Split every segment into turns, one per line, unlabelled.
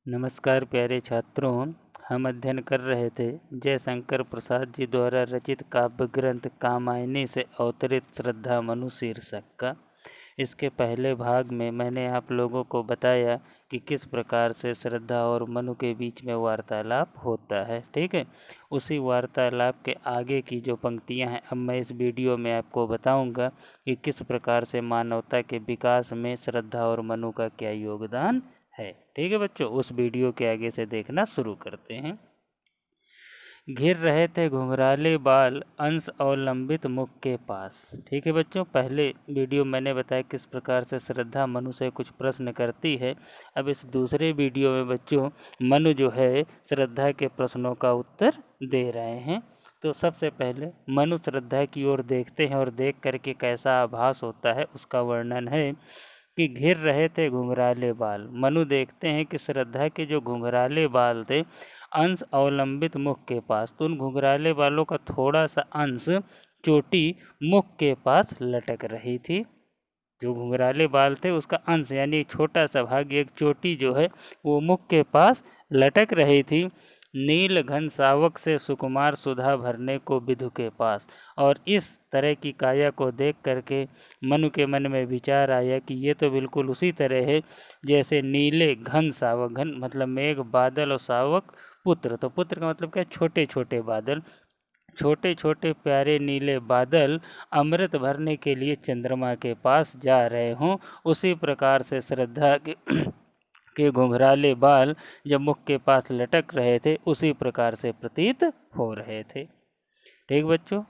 नमस्कार प्यारे छात्रों। हम अध्ययन कर रहे थे जयशंकर प्रसाद जी द्वारा रचित काव्य ग्रंथ कामायनी से अवतरित श्रद्धा मनु शीर्षक का। इसके पहले भाग में मैंने आप लोगों को बताया कि किस प्रकार से श्रद्धा और मनु के बीच में वार्तालाप होता है। ठीक है, उसी वार्तालाप के आगे की जो पंक्तियां हैं अब मैं इस वीडियो में आपको बताऊंगा कि किस प्रकार से मानवता के विकास में श्रद्धा और मनु का क्या योगदान है। ठीक है बच्चों, उस वीडियो के आगे से देखना शुरू करते हैं। घिर रहे थे घुंघराले बाल अंश अवलंबित मुख के पास। ठीक है बच्चों, पहले वीडियो मैंने बताया किस प्रकार से श्रद्धा मनु से कुछ प्रश्न करती है। अब इस दूसरे वीडियो में बच्चों मनु जो है श्रद्धा के प्रश्नों का उत्तर दे रहे हैं। तो सबसे पहले मनु श्रद्धा की ओर देखते हैं और देख करके कैसा आभास होता है उसका वर्णन है कि घिर रहे थे घुंघराले बाल। मनु देखते हैं कि श्रद्धा के जो घुंघराले बाल थे अंश अवलंबित मुख के पास, तो उन घुंघराले बालों का थोड़ा सा अंश चोटी मुख के पास लटक रही थी। जो घुंघराले बाल थे उसका अंश यानी एक छोटा सा भाग, एक चोटी जो है वो मुख के पास लटक रही थी। नील घन सावक से सुकुमार सुधा भरने को विधु के पास। और इस तरह की काया को देख करके मनु के मन में विचार आया कि ये तो बिल्कुल उसी तरह है जैसे नीले घन सावक, घन मतलब मेघ, बादल और सावक पुत्र। तो पुत्र का मतलब क्या, छोटे छोटे बादल, छोटे छोटे प्यारे नीले बादल अमृत भरने के लिए चंद्रमा के पास जा रहे हों, उसी प्रकार से श्रद्धा के घुंघराले बाल जब मुख के पास लटक रहे थे उसी प्रकार से प्रतीत हो रहे थे। ठीक बच्चों,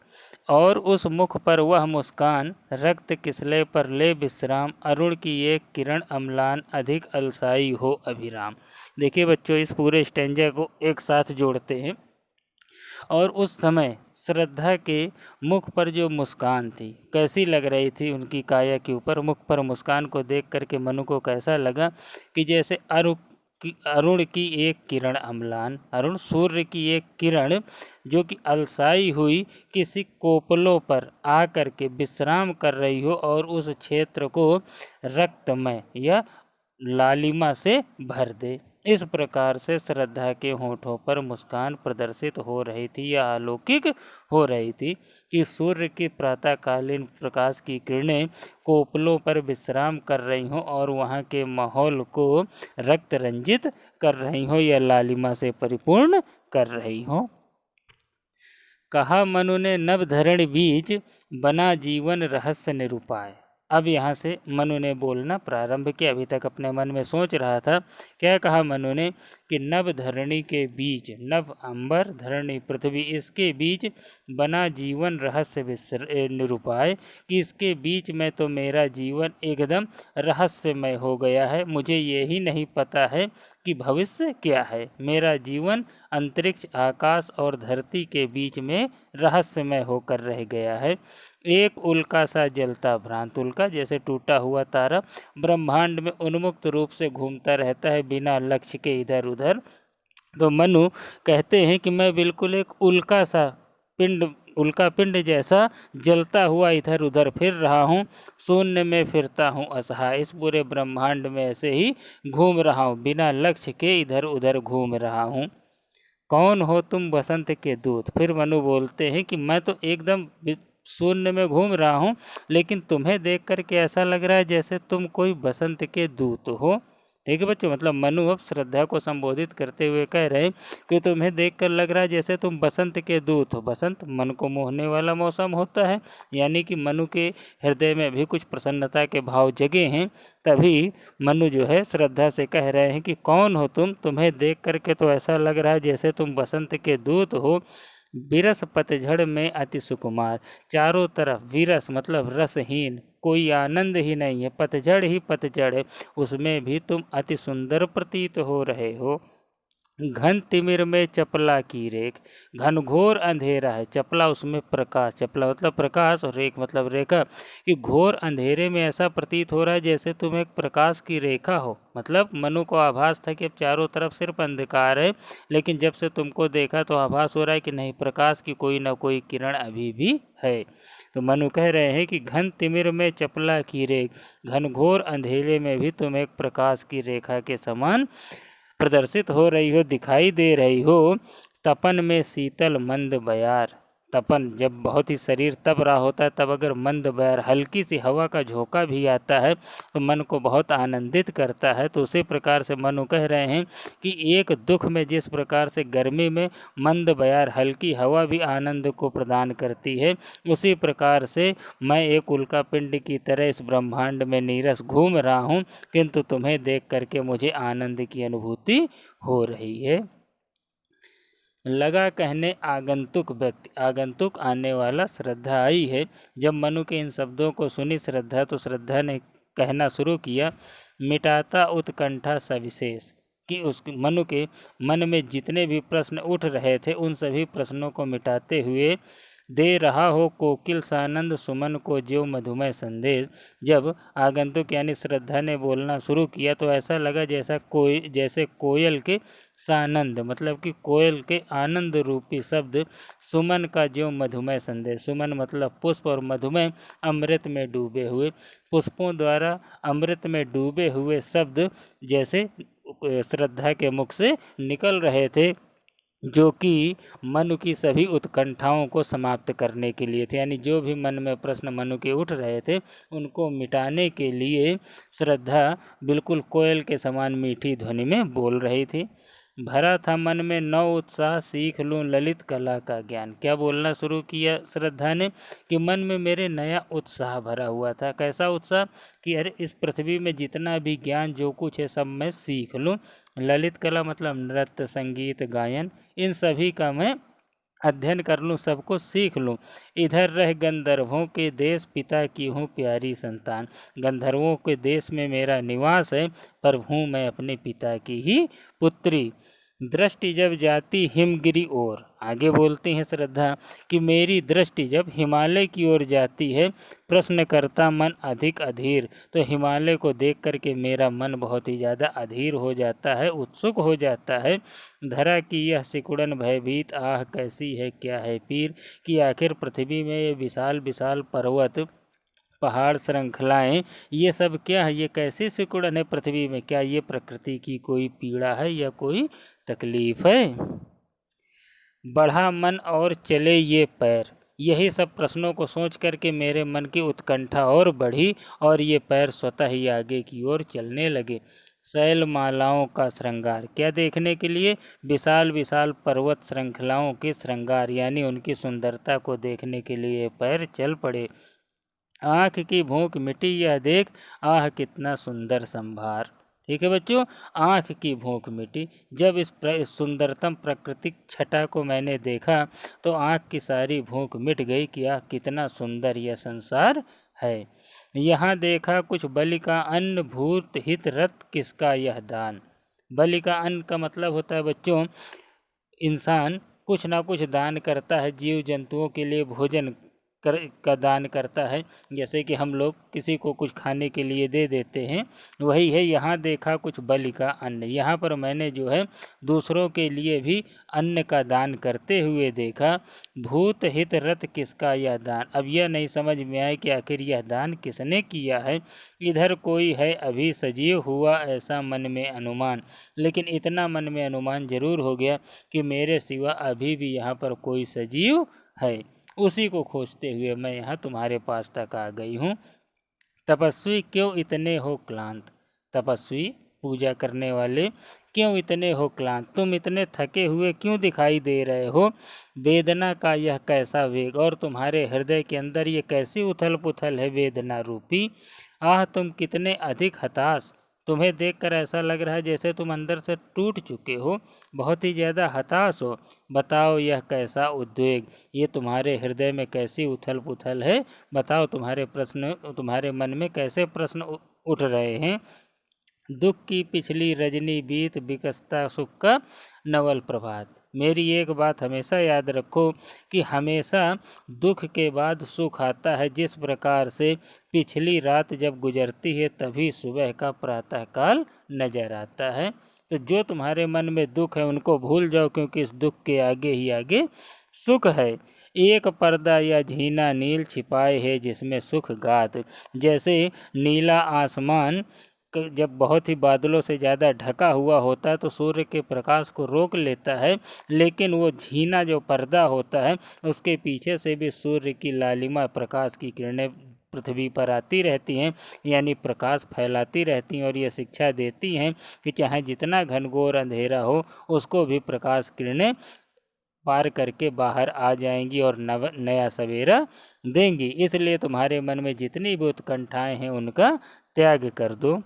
और उस मुख पर वह मुस्कान रक्त किसले पर ले विश्राम, अरुण की एक किरण अम्लान अधिक अलसाई हो अभिराम। देखिए बच्चों, इस पूरे स्टेंजा को एक साथ जोड़ते हैं। और उस समय श्रद्धा के मुख पर जो मुस्कान थी कैसी लग रही थी, उनकी काया के ऊपर मुख पर मुस्कान को देख करके मनु को कैसा लगा कि जैसे अरुण की एक किरण अम्लान, अरुण सूर्य की एक किरण जो कि अलसाई हुई किसी कोपलों पर आकर के विश्राम कर रही हो और उस क्षेत्र को रक्तमय या लालिमा से भर दे। इस प्रकार से श्रद्धा के होठों पर मुस्कान प्रदर्शित हो रही थी या अलौकिक हो रही थी कि सूर्य की प्रातःकालीन प्रकाश की किरणें कोपलों पर विश्राम कर रही हों और वहाँ के माहौल को रक्त रंजित कर रही हों या लालिमा से परिपूर्ण कर रही हों। कहा मनु ने नभ धरण बीज, बना जीवन रहस्य निरूपाय। अब यहाँ से मनु ने बोलना प्रारंभ किया। अभी तक अपने मन में सोच रहा था। क्या कहा मनु ने कि नभ धरणी के बीच, नभ अंबर धरणी पृथ्वी, इसके बीच बना जीवन रहस्य निरूपाय, कि इसके बीच में तो मेरा जीवन एकदम रहस्यमय हो गया है। मुझे यही नहीं पता है कि भविष्य क्या है। मेरा जीवन अंतरिक्ष, आकाश और धरती के बीच में रहस्यमय होकर रह गया है। एक उल्का सा जलता भ्रांत, उल्का जैसे टूटा हुआ तारा ब्रह्मांड में उन्मुक्त रूप से घूमता रहता है बिना लक्ष्य के इधर उधर। तो मनु कहते हैं कि मैं बिल्कुल एक उल्का सा पिंड, उल्का पिंड जैसा जलता हुआ इधर उधर फिर रहा हूँ, शून्य में फिरता हूँ असहाय। इस पूरे ब्रह्मांड में ऐसे ही घूम रहा हूँ, बिना लक्ष्य के इधर उधर घूम रहा हूँ। कौन हो तुम बसंत के दूत। फिर मनु बोलते हैं कि मैं तो एकदम शून्य में घूम रहा हूँ, लेकिन तुम्हें देख कर के ऐसा लग रहा है जैसे तुम कोई बसंत के दूत हो। ठीक है बच्चों, मतलब मनु अब श्रद्धा को संबोधित करते हुए कह रहे हैं कि तुम्हें देखकर लग रहा है जैसे तुम बसंत के दूत हो। बसंत मन को मोहने वाला मौसम होता है, यानी कि मनु के हृदय में भी कुछ प्रसन्नता के भाव जगे हैं। तभी मनु जो है श्रद्धा से कह रहे हैं कि कौन हो तुम, तुम्हें देख करके तो ऐसा लग रहा है जैसे तुम बसंत के दूत हो। विरस पतझड़ में अति सुकुमार, चारों तरफ विरस मतलब रसहीन, कोई आनंद ही नहीं है, पतझड़ ही पतझड़ है, उसमें भी तुम अति सुंदर प्रतीत हो रहे हो। घन तिमिर में चपला की रेख, घनघोर अंधेरा है, चपला उसमें प्रकाश, चपला मतलब प्रकाश और रेख मतलब रेखा, कि घोर अंधेरे में ऐसा प्रतीत हो रहा है जैसे तुम एक प्रकाश की रेखा हो। मतलब मनु को आभास था कि अब चारों तरफ सिर्फ अंधकार है, लेकिन जब से तुमको देखा तो आभास हो रहा है कि नहीं, प्रकाश की कोई ना कोई किरण अभी भी है। तो मनु कह रहे हैं कि घन तिमिर में चपला की रेख, घनघोर अंधेरे में भी तुम एक प्रकाश की रेखा के समान प्रदर्शित हो रही हो, दिखाई दे रही हो। तपन में शीतल मंद बयार, तपन जब बहुत ही शरीर तप रहा होता है, तब अगर मंद बयार हल्की सी हवा का झोंका भी आता है तो मन को बहुत आनंदित करता है। तो उसी प्रकार से मनु कह रहे हैं कि एक दुख में जिस प्रकार से गर्मी में मंद बयार हल्की हवा भी आनंद को प्रदान करती है, उसी प्रकार से मैं एक उल्का पिंड की तरह इस ब्रह्मांड में नीरस घूम रहा हूँ, किंतु तुम्हें देख करके मुझे आनंद की अनुभूति हो रही है। लगा कहने आगंतुक व्यक्ति, आगंतुक आने वाला श्रद्धा आई है। जब मनु के इन शब्दों को सुनी श्रद्धा, तो श्रद्धा ने कहना शुरू किया, मिटाता उत्कंठा सविशेष, कि उस मनु के मन में जितने भी प्रश्न उठ रहे थे उन सभी प्रश्नों को मिटाते हुए दे रहा हो कोकिल सानंद सुमन को ज्यों मधुमय संदेश। जब आगंतुक यानी श्रद्धा ने बोलना शुरू किया तो ऐसा लगा जैसे कोयल के सानंद, मतलब कि कोयल के आनंद रूपी शब्द, सुमन का ज्यों मधुमय संदेश, सुमन मतलब पुष्प और मधुमय अमृत में डूबे हुए, पुष्पों द्वारा अमृत में डूबे हुए शब्द जैसे श्रद्धा के मुख से निकल रहे थे, जो कि मनु की सभी उत्कंठाओं को समाप्त करने के लिए थे। यानी जो भी मन में प्रश्न मनु के उठ रहे थे उनको मिटाने के लिए श्रद्धा बिल्कुल कोयल के समान मीठी ध्वनि में बोल रही थी। भरा था मन में नव उत्साह, सीख लूँ ललित कला का ज्ञान। क्या बोलना शुरू किया श्रद्धा ने कि मन में मेरे नया उत्साह भरा हुआ था। कैसा उत्साह कि अरे इस पृथ्वी में जितना भी ज्ञान जो कुछ है सब मैं सीख लूँ। ललित कला मतलब नृत्य, संगीत, गायन, इन सभी का मैं अध्ययन कर लूँ, सबको सीख लूँ। इधर रह गंधर्वों के देश, पिता की हूँ प्यारी संतान। गंधर्वों के देश में मेरा निवास है, पर हूँ मैं अपने पिता की ही पुत्री। दृष्टि जब जाती हिमगिरी ओर, आगे बोलते हैं श्रद्धा कि मेरी दृष्टि जब हिमालय की ओर जाती है, प्रश्न करता मन अधिक अधीर, तो हिमालय को देख करके मेरा मन बहुत ही ज़्यादा अधीर हो जाता है, उत्सुक हो जाता है। धरा की यह सिकुड़न भयभीत, आह कैसी है क्या है पीर, कि आखिर पृथ्वी में ये विशाल विशाल पर्वत, पहाड़, श्रृंखलाएं, ये सब क्या है, ये कैसी सिकुड़न है पृथ्वी में, क्या ये प्रकृति की कोई पीड़ा है या कोई तकलीफ है। बढ़ा मन और चले ये पैर, यही सब प्रश्नों को सोच करके मेरे मन की उत्कंठा और बढ़ी और ये पैर स्वतः ही आगे की ओर चलने लगे। शैल मालाओं का श्रृंगार, क्या देखने के लिए, विशाल विशाल पर्वत श्रृंखलाओं के श्रृंगार यानी उनकी सुंदरता को देखने के लिए इस चल पड़े। आँख की भूख मिटी यह देख, आह कितना सुंदर संभार। ठीक है बच्चों, आँख की भूख मिटी। जब इस सुंदरतम प्राकृतिक छटा को मैंने देखा तो आँख की सारी भूख मिट गई कि आह कितना सुंदर यह संसार है। यहाँ देखा कुछ बलि का अन्न, भूत हित रत किसका यह दान। बलि का अन्न का मतलब होता है बच्चों, इंसान कुछ ना कुछ दान करता है, जीव जंतुओं के लिए भोजन का दान करता है। जैसे कि हम लोग किसी को कुछ खाने के लिए दे देते हैं, वही है यहाँ देखा कुछ बलि का अन्न। यहाँ पर मैंने जो है दूसरों के लिए भी अन्न का दान करते हुए देखा। भूत हित रत किसका यह दान, अब यह नहीं समझ में आए कि आखिर यह दान किसने किया है। इधर कोई है अभी सजीव, हुआ ऐसा मन में अनुमान, लेकिन इतना मन में अनुमान जरूर हो गया कि मेरे सिवा अभी भी यहाँ पर कोई सजीव है। उसी को खोजते हुए मैं यहाँ तुम्हारे पास तक आ गई हूँ। तपस्वी क्यों इतने हो क्लांत, तपस्वी पूजा करने वाले क्यों इतने हो क्लांत, तुम इतने थके हुए क्यों दिखाई दे रहे हो। वेदना का यह कैसा वेग, और तुम्हारे हृदय के अंदर ये कैसी उथल पुथल है वेदना रूपी। आह तुम कितने अधिक हताश, तुम्हें देखकर ऐसा लग रहा है जैसे तुम अंदर से टूट चुके हो, बहुत ही ज़्यादा हताश हो। बताओ यह कैसा उद्वेग, ये तुम्हारे हृदय में कैसी उथल पुथल है। बताओ तुम्हारे मन में कैसे प्रश्न उठ रहे हैं। दुख की पिछली रजनी बीत, विकसता सुख का नवल प्रभात। मेरी एक बात हमेशा याद रखो कि हमेशा दुख के बाद सुख आता है। जिस प्रकार से पिछली रात जब गुजरती है तभी सुबह का प्रातःकाल नजर आता है। तो जो तुम्हारे मन में दुख है उनको भूल जाओ, क्योंकि इस दुख के आगे ही आगे सुख है। एक पर्दा या झीना नील छिपाए है जिसमें सुख गात, जैसे नीला आसमान जब बहुत ही बादलों से ज़्यादा ढका हुआ होता है तो सूर्य के प्रकाश को रोक लेता है, लेकिन वो झीना जो पर्दा होता है उसके पीछे से भी सूर्य की लालिमा प्रकाश की किरणें पृथ्वी पर आती रहती हैं, यानी प्रकाश फैलाती रहती हैं और ये शिक्षा देती हैं कि चाहे जितना घनघोर अंधेरा हो उसको भी प्रकाश किरणें पार करके बाहर आ जाएंगी और नया सवेरा देंगी। इसलिए तुम्हारे मन में जितनी भी उत्कंठाएं हैं उनका त्याग कर दो।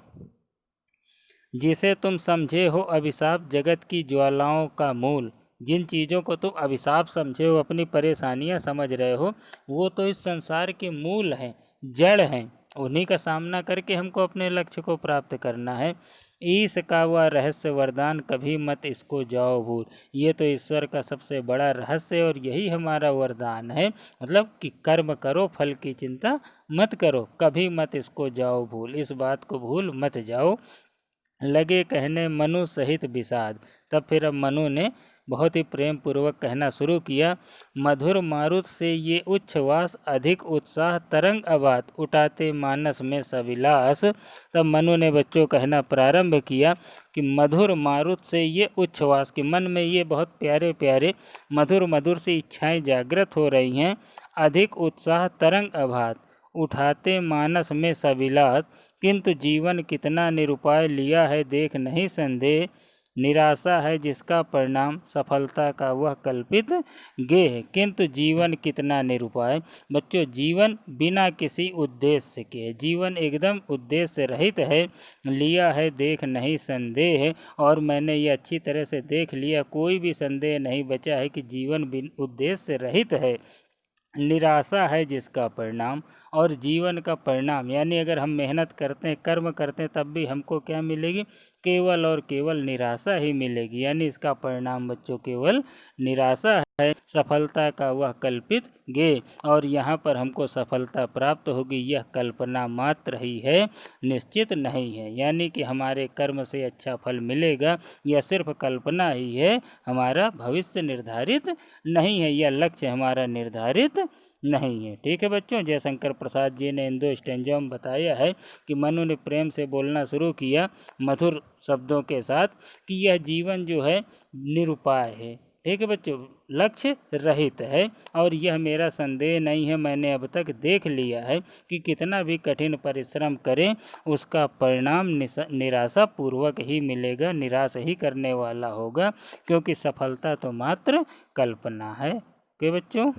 जिसे तुम समझे हो अभिशाप जगत की ज्वालाओं का मूल, जिन चीज़ों को तुम अभिशाप समझे हो, अपनी परेशानियां समझ रहे हो, वो तो इस संसार के मूल हैं, जड़ हैं। उन्हीं का सामना करके हमको अपने लक्ष्य को प्राप्त करना है। ईश का वह रहस्य वरदान कभी मत इसको जाओ भूल। ये तो ईश्वर का सबसे बड़ा रहस्य है और यही हमारा वरदान है, मतलब कि कर्म करो, फल की चिंता मत करो, कभी मत इसको जाओ भूल, इस बात को भूल मत जाओ। लगे कहने मनु सहित विषाद। तब फिर अब मनु ने बहुत ही प्रेम पूर्वक कहना शुरू किया, मधुर मारुत से ये उच्छ्वास अधिक उत्साह तरंग आबाद उठाते मानस में सविलास। तब मनु ने बच्चों कहना प्रारंभ किया कि मधुर मारुत से ये उच्छ्वास, कि मन में ये बहुत प्यारे प्यारे मधुर मधुर सी इच्छाएं जागृत हो रही हैं, अधिक उत्साह तरंग आबाद उठाते मानस में सविलास, किंतु जीवन कितना निरुपाय लिया है देख नहीं संदेह, निराशा है जिसका परिणाम सफलता का वह कल्पित गेह। किंतु जीवन कितना निरुपाय। बच्चों, जीवन बिना किसी उद्देश्य के, जीवन एकदम उद्देश्य रहित है, लिया है देख नहीं संदेह। और मैंने ये अच्छी तरह से देख लिया, कोई भी संदेह नहीं बचा है कि जीवन बिन उद्देश्य रहित है। निराशा है जिसका परिणाम, और जीवन का परिणाम यानी अगर हम मेहनत करते हैं, कर्म करते हैं, तब भी हमको क्या मिलेगी? केवल और केवल निराशा ही मिलेगी। यानी इसका परिणाम बच्चों केवल निराशा है, सफलता का वह कल्पित गे। और यहाँ पर हमको सफलता प्राप्त होगी यह कल्पना मात्र ही है, निश्चित नहीं है। यानी कि हमारे कर्म से अच्छा फल मिलेगा यह सिर्फ कल्पना ही है, हमारा भविष्य निर्धारित नहीं है, यह लक्ष्य हमारा निर्धारित नहीं है। ठीक है बच्चों, जयशंकर प्रसाद जी ने इन 2 स्टेंजों में बताया है कि मनु ने प्रेम से बोलना शुरू किया मधुर शब्दों के साथ कि यह जीवन जो है निरुपाय है। ठीक है बच्चों, लक्ष्य रहित है, और यह मेरा संदेह नहीं है, मैंने अब तक देख लिया है कि कितना भी कठिन परिश्रम करें उसका परिणाम निराशा पूर्वक ही मिलेगा, निराश ही करने वाला होगा, क्योंकि सफलता तो मात्र कल्पना है। ओके बच्चों।